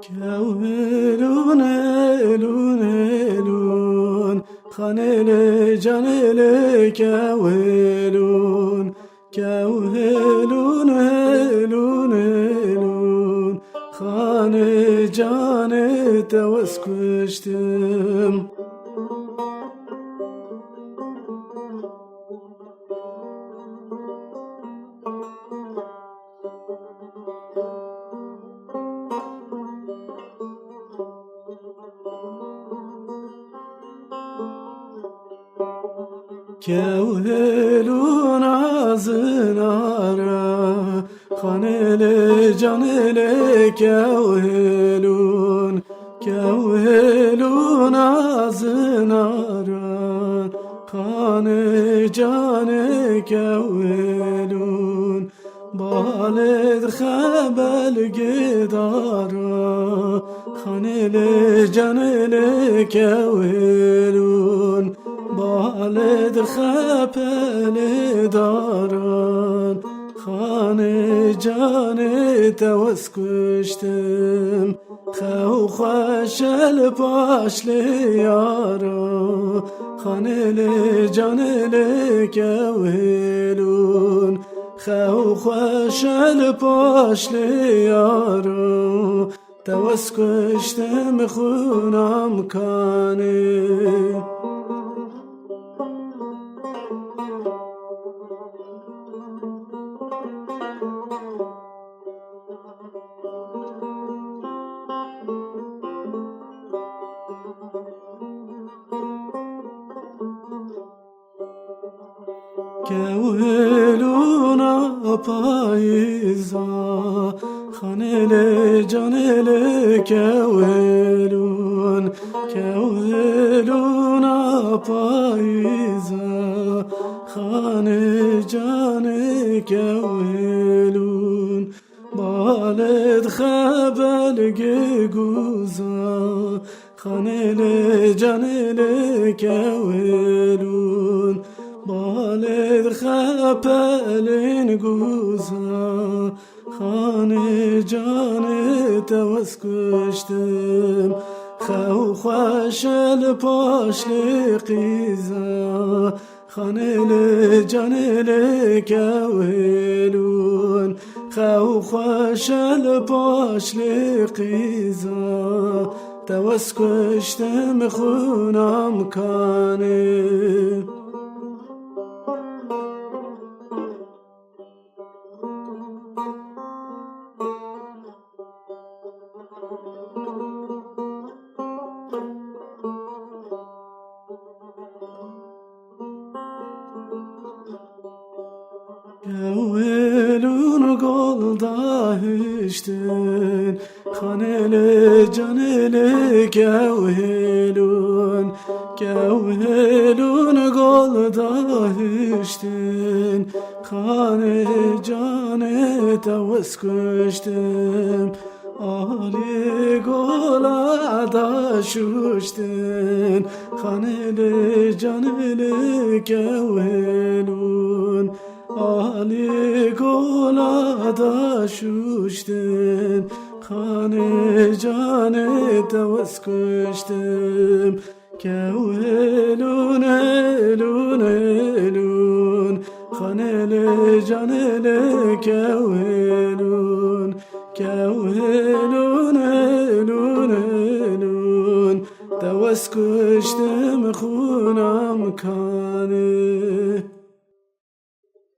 Kevlun elun elun Khanele canele kevlun Kevlun elun elun Khane cane tevas kuştum Kevlun azınara Khanele canele kevlun Kevlun azınara Khane cane kevlun Baled khebel gidara Khanele canele kevlun بالد خپل داران خانه جان توس کشتم خو خوشل پاش لیارا خانه جان لکوهلون خو خوشل پاش لیارا توس کشتم خونم کانه Kevlun apayza Khanele canele kevlun Kevlun apayza Khane cane kevlun Baled khebel geguza Khanele canele kevlun بالد خپلین گوزا خانه جان توس کشتم خو خوشل پاش قیزا خانه جان لکوهلون خو خوشل پاش قیزا توس کشتم خونم کانه Kevlun golda hüştün Khanele canele kevlun Kevlun golda hüştün Khane cane tevas kuştum Ali gola da şuştun Khanele canele kevlun Ali gola da şuştum Khane cane tevas kuştum Kevlun elun elun Khanele canele kevlun Kevlun elun elun Tevas kuştum khunam kane